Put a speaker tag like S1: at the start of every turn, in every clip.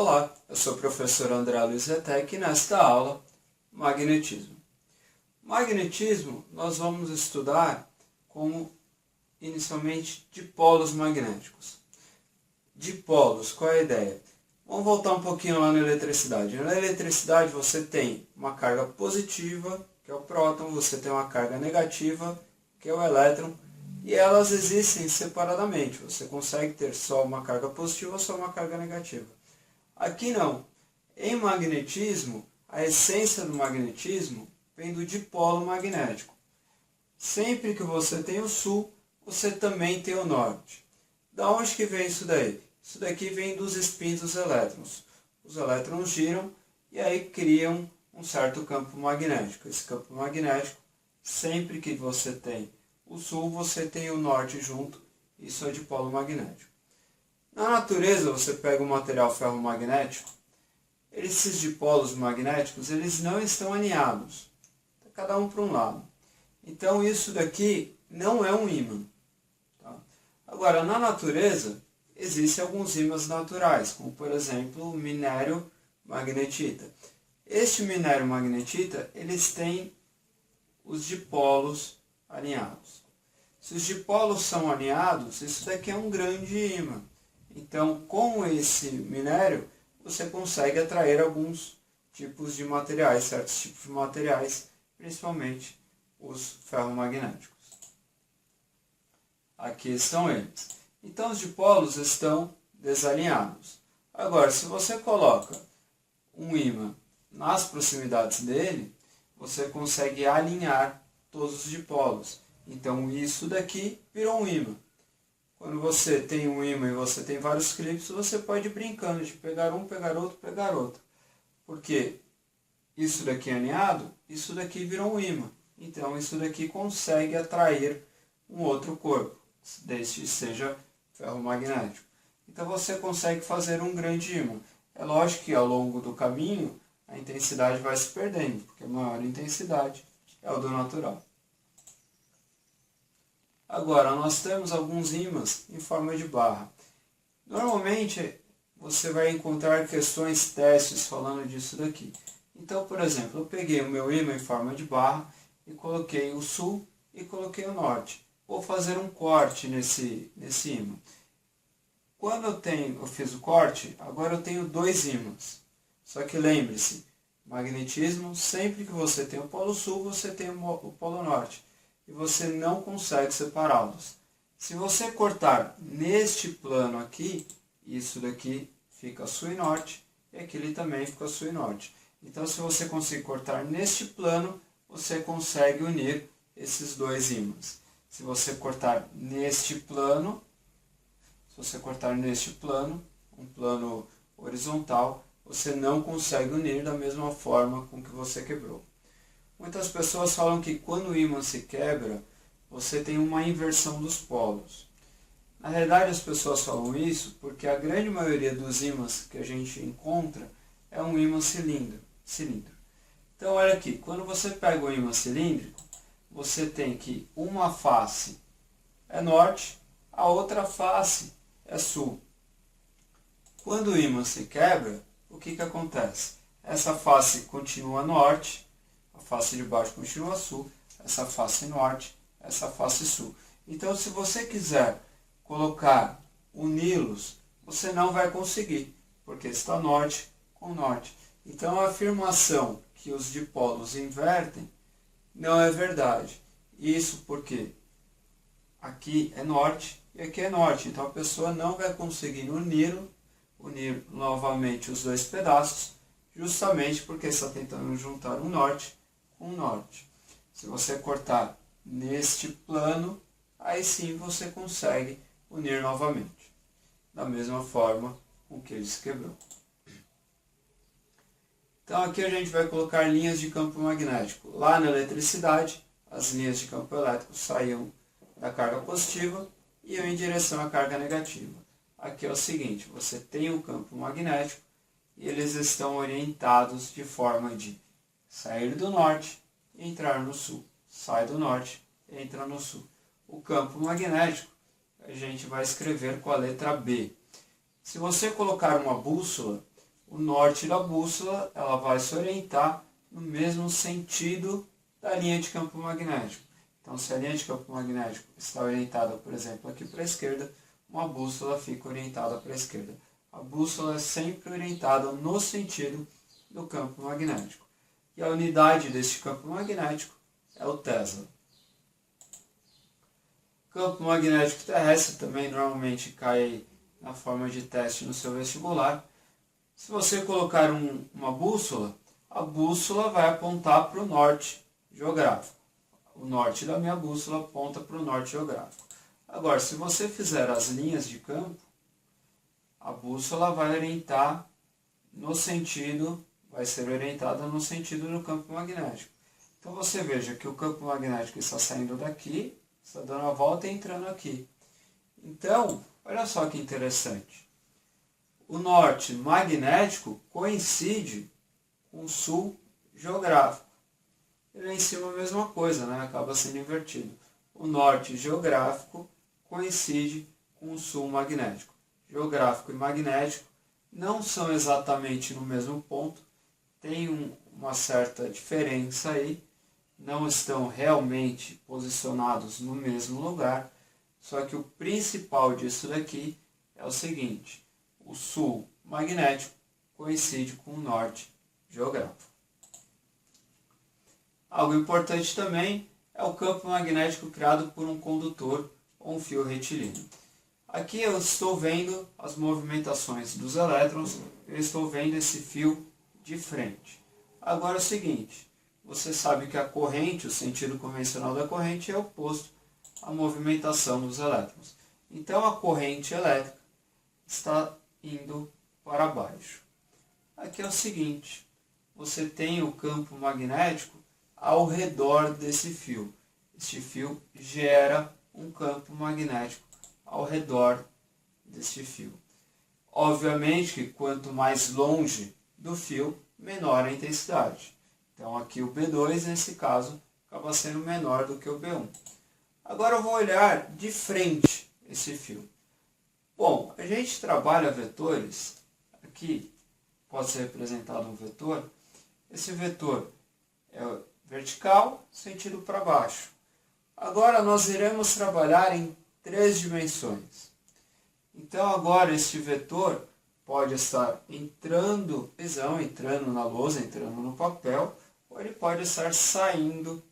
S1: Olá, eu sou o professor André Luiz Retec e nesta aula, magnetismo. Magnetismo nós vamos estudar como, inicialmente, dipolos magnéticos. Dipolos, qual é a ideia? Vamos voltar um pouquinho lá na eletricidade. Na eletricidade você tem uma carga positiva, que é o próton, você tem uma carga negativa, que é o elétron, e elas existem separadamente. Você consegue ter só uma carga positiva ou só uma carga negativa. Aqui não. Em magnetismo, a essência do magnetismo vem do dipolo magnético. Sempre que você tem o sul, você também tem o norte. Da onde que vem isso daí? Isso daqui vem dos spins dos elétrons. Os elétrons giram e aí criam um certo campo magnético. Esse campo magnético, sempre que você tem o sul, você tem o norte junto. Isso é dipolo magnético. Na natureza, você pega o material ferromagnético, esses dipolos magnéticos eles não estão alinhados, cada um para um lado. Então isso daqui não é um ímã. Tá? Agora, na natureza, existem alguns ímãs naturais, como por exemplo o minério magnetita. Este minério magnetita, eles têm os dipolos alinhados. Se os dipolos são alinhados, isso daqui é um grande ímã. Então, com esse minério, você consegue atrair alguns tipos de materiais, certos tipos de materiais, principalmente os ferromagnéticos. Aqui estão eles. Então, os dipolos estão desalinhados. Agora, se você coloca um ímã nas proximidades dele, você consegue alinhar todos os dipolos. Então, isso daqui virou um ímã. Quando você tem um ímã e você tem vários clipes, você pode ir brincando de pegar um, pegar outro, pegar outro. Porque isso daqui é alinhado, isso daqui virou um ímã. Então isso daqui consegue atrair um outro corpo, desde que seja ferromagnético. Então você consegue fazer um grande ímã. É lógico que ao longo do caminho a intensidade vai se perdendo, porque a maior intensidade é o do natural. Agora, nós temos alguns ímãs em forma de barra. Normalmente, você vai encontrar questões, testes falando disso daqui. Então, por exemplo, eu peguei o meu ímã em forma de barra e coloquei o sul e coloquei o norte. Vou fazer um corte nesse ímã. Quando eu fiz o corte, agora eu tenho dois ímãs. Só que lembre-se, magnetismo, sempre que você tem o polo sul, você tem o polo norte. E você não consegue separá-los. Se você cortar neste plano aqui, isso daqui fica sul e norte, e aquele também fica sul e norte. Então, se você conseguir cortar neste plano, você consegue unir esses dois ímãs. Se você cortar neste plano, um plano horizontal, você não consegue unir da mesma forma com que você quebrou. Muitas pessoas falam que quando o ímã se quebra, você tem uma inversão dos polos. Na realidade, as pessoas falam isso porque a grande maioria dos ímãs que a gente encontra é um ímã cilindro. Então, olha aqui, quando você pega o ímã cilíndrico, você tem que uma face é norte, a outra face é sul. Quando o ímã se quebra, o que acontece? Essa face continua norte, a face de baixo continua sul, essa face norte, essa face sul. Então, se você quiser uni-los, você não vai conseguir, porque está norte com norte. Então, a afirmação que os dipolos invertem não é verdade. Isso porque aqui é norte e aqui é norte. Então, a pessoa não vai conseguir unir novamente os dois pedaços, justamente porque está tentando juntar um norte com um norte. Se você cortar neste plano, aí sim você consegue unir novamente, da mesma forma com que ele se quebrou. Então aqui a gente vai colocar linhas de campo magnético. Lá na eletricidade, as linhas de campo elétrico saíam da carga positiva e iam em direção à carga negativa. Aqui é o seguinte, você tem um campo magnético e eles estão orientados de forma de sair do norte e entrar no sul. Sai do norte e entra no sul. O campo magnético a gente vai escrever com a letra B. Se você colocar uma bússola, o norte da bússola ela vai se orientar no mesmo sentido da linha de campo magnético. Então, se a linha de campo magnético está orientada, por exemplo, aqui para a esquerda, uma bússola fica orientada para a esquerda. A bússola é sempre orientada no sentido do campo magnético. E a unidade deste campo magnético é o Tesla. Campo magnético terrestre também normalmente cai na forma de teste no seu vestibular. Se você colocar uma bússola, a bússola vai apontar para o norte geográfico. O norte da minha bússola aponta para o norte geográfico. Agora, se você fizer as linhas de campo, a bússola vai orientar no sentido, vai ser orientada no sentido do campo magnético. Então você veja que o campo magnético está saindo daqui, está dando a volta e entrando aqui. Então, olha só que interessante. O norte magnético coincide com o sul geográfico. Ele é em cima a mesma coisa, né? Acaba sendo invertido. O norte geográfico coincide com o sul magnético. Geográfico e magnético não são exatamente no mesmo ponto, tem uma certa diferença aí, não estão realmente posicionados no mesmo lugar, só que o principal disso daqui é o seguinte: o sul magnético coincide com o norte geográfico. Algo importante também é o campo magnético criado por um condutor ou um fio retilíneo. Aqui eu estou vendo as movimentações dos elétrons, eu estou vendo esse fio de frente. Agora é o seguinte, você sabe que a corrente, o sentido convencional da corrente é oposto à movimentação dos elétrons. Então a corrente elétrica está indo para baixo. Aqui é o seguinte, você tem o campo magnético ao redor desse fio. Este fio gera um campo magnético ao redor deste fio. Obviamente que quanto mais longe do fio, menor a intensidade. Então aqui o B2, nesse caso, acaba sendo menor do que o B1. Agora eu vou olhar de frente esse fio. Bom, a gente trabalha vetores, aqui pode ser representado um vetor. Esse vetor é vertical, sentido para baixo. Agora nós iremos trabalhar em 3 dimensões. Então agora este vetor pode estar entrando na lousa, entrando no papel, ou ele pode estar saindo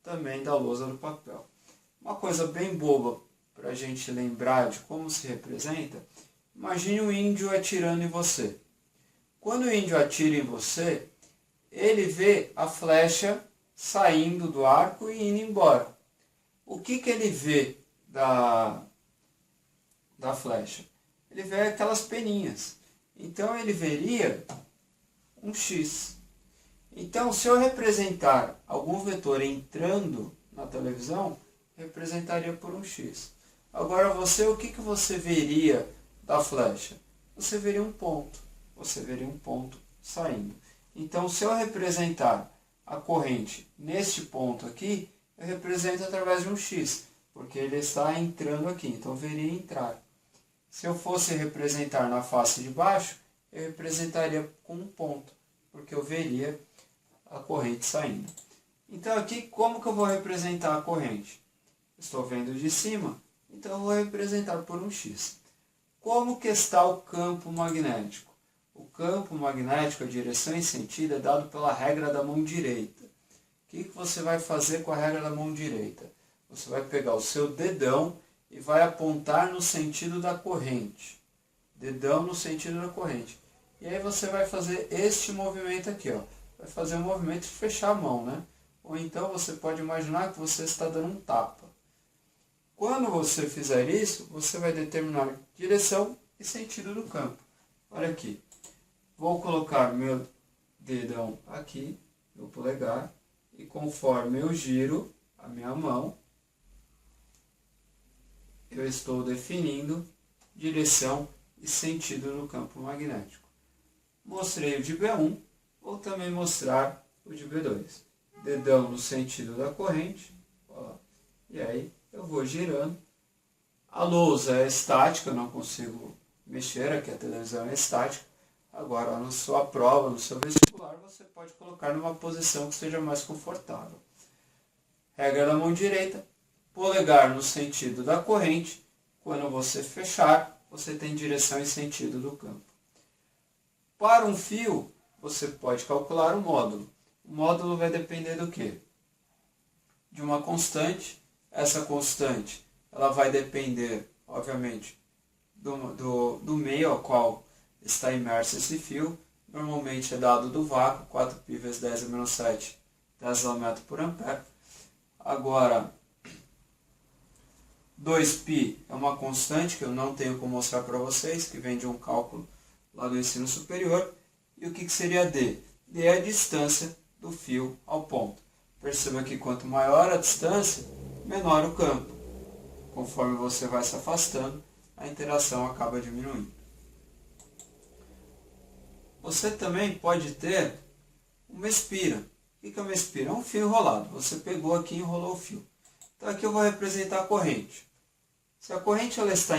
S1: também da lousa do papel. Uma coisa bem boba para a gente lembrar de como se representa, imagine um índio atirando em você. Quando o índio atira em você, ele vê a flecha saindo do arco e indo embora. O que ele vê da flecha? Ele vê aquelas peninhas. Então ele veria um X. Então se eu representar algum vetor entrando na televisão, representaria por um X. Agora você, o que você veria da flecha? Você veria um ponto. Você veria um ponto saindo. Então se eu representar a corrente neste ponto aqui, eu represento através de um X, porque ele está entrando aqui, então eu veria entrar. Se eu fosse representar na face de baixo, eu representaria com um ponto, porque eu veria a corrente saindo. Então aqui, como que eu vou representar a corrente? Estou vendo de cima, então eu vou representar por um X. Como que está o campo magnético? O campo magnético, a direção e sentido, é dado pela regra da mão direita. O que você vai fazer com a regra da mão direita? Você vai pegar o seu dedão e vai apontar no sentido da corrente. Dedão no sentido da corrente. E aí você vai fazer este movimento aqui, ó. Vai fazer um movimento de fechar a mão, né? Ou então você pode imaginar que você está dando um tapa. Quando você fizer isso, você vai determinar direção e sentido do campo. Olha aqui. Vou colocar meu dedão aqui, meu polegar, e conforme eu giro a minha mão, eu estou definindo direção e sentido do campo magnético. Mostrei o de B1, vou também mostrar o de B2. Dedão no sentido da corrente, ó, e aí eu vou girando. A lousa é estática, eu não consigo mexer, aqui a televisão é estática. Agora, na sua prova, no seu vestibular, você pode colocar numa posição que seja mais confortável. Regra da mão direita, polegar no sentido da corrente. Quando você fechar, você tem direção e sentido do campo. Para um fio, você pode calcular o módulo. O módulo vai depender do quê? De uma constante. Essa constante ela vai depender, obviamente, do meio ao qual está imerso esse fio. Normalmente é dado do vácuo, 4π vezes 10 a menos 7 Tesla por ampere. Agora, 2π é uma constante que eu não tenho como mostrar para vocês, que vem de um cálculo lá do ensino superior. E o que seria D? D é a distância do fio ao ponto. Perceba que quanto maior a distância, menor o campo. Conforme você vai se afastando, a interação acaba diminuindo. Você também pode ter uma espira. O que é uma espira? É um fio enrolado. Você pegou aqui e enrolou o fio. Então aqui eu vou representar a corrente. Se a corrente ela está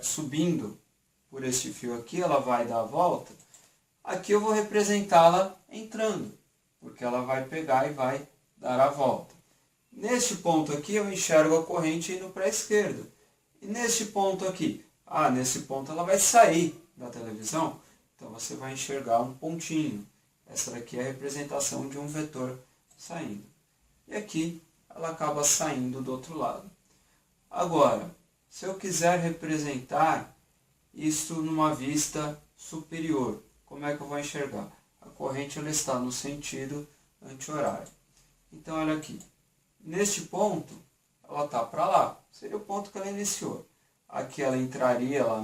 S1: subindo por este fio aqui, ela vai dar a volta. Aqui eu vou representá-la entrando, porque ela vai pegar e vai dar a volta. Neste ponto aqui eu enxergo a corrente indo para a esquerda. E neste ponto aqui? Nesse ponto ela vai sair da televisão, então você vai enxergar um pontinho. Essa daqui é a representação de um vetor saindo. E aqui ela acaba saindo do outro lado. Agora, se eu quiser representar isso numa vista superior, como é que eu vou enxergar? A corrente ela está no sentido anti-horário. Então, olha aqui. Neste ponto, ela está para lá. Seria o ponto que ela iniciou. Aqui ela entraria lá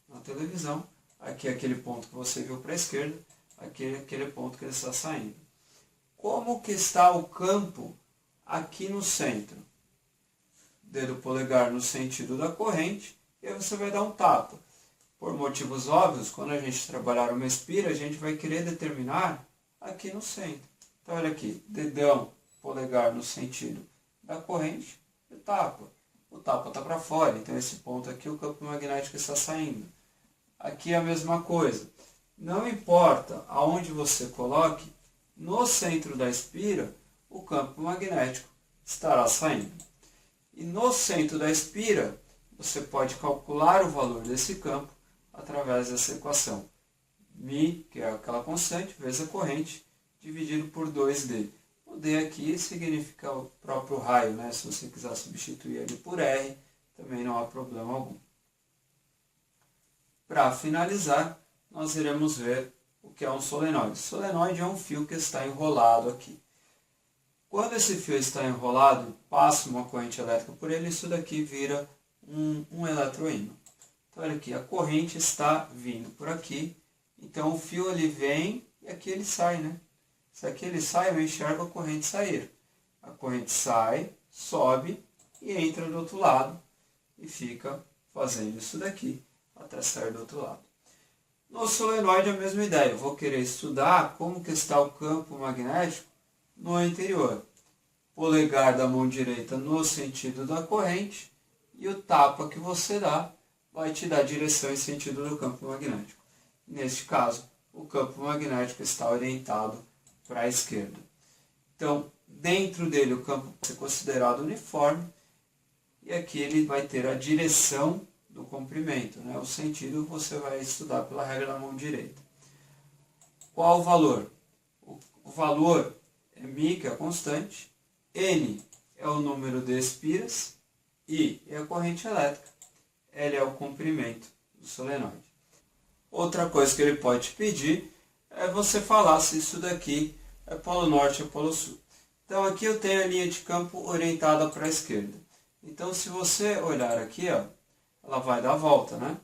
S1: na televisão. Aqui é aquele ponto que você viu para a esquerda. Aqui é aquele ponto que ele está saindo. Como que está o campo aqui no centro? Dedo polegar no sentido da corrente. E aí você vai dar um tapa. Por motivos óbvios, quando a gente trabalhar uma espira, a gente vai querer determinar aqui no centro. Então, olha aqui, dedão, polegar no sentido da corrente e tapa. O tapa está para fora, então esse ponto aqui o campo magnético está saindo. Aqui é a mesma coisa. Não importa aonde você coloque, no centro da espira, o campo magnético estará saindo. E no centro da espira, você pode calcular o valor desse campo através dessa equação. μ, que é aquela constante, vezes a corrente, dividido por 2D. O D aqui significa o próprio raio, né? Se você quiser substituir ele por R, também não há problema algum. Para finalizar, nós iremos ver o que é um solenoide. Solenoide é um fio que está enrolado aqui. Quando esse fio está enrolado, passa uma corrente elétrica por ele, isso daqui vira um eletroímã. Então, olha aqui, a corrente está vindo por aqui. Então, o fio ele vem e aqui ele sai, né? Se aqui ele sai, eu enxergo a corrente sair. A corrente sai, sobe e entra do outro lado e fica fazendo isso daqui até sair do outro lado. No solenoide é a mesma ideia. Eu vou querer estudar como que está o campo magnético no interior. Polegar da mão direita no sentido da corrente e o tapa que você dá vai te dar direção e sentido do campo magnético. Neste caso, o campo magnético está orientado para a esquerda. Então, dentro dele o campo vai ser considerado uniforme e aqui ele vai ter a direção do comprimento, né? O sentido você vai estudar pela regra da mão direita. Qual o valor? O valor é μ, que é a constante, N é o número de espiras, I é a corrente elétrica, L é o comprimento do solenoide. Outra coisa que ele pode te pedir é você falar se isso daqui é polo norte ou polo sul. Então aqui eu tenho a linha de campo orientada para a esquerda. Então se você olhar aqui, ó, ela vai dar a volta, né?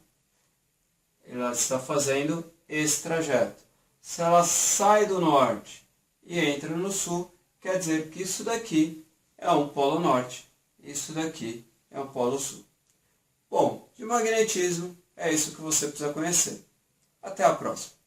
S1: Ela está fazendo esse trajeto. Se ela sai do norte e entra no sul, quer dizer que isso daqui é um polo norte, isso daqui é um polo sul. Bom, de magnetismo é isso que você precisa conhecer. Até a próxima.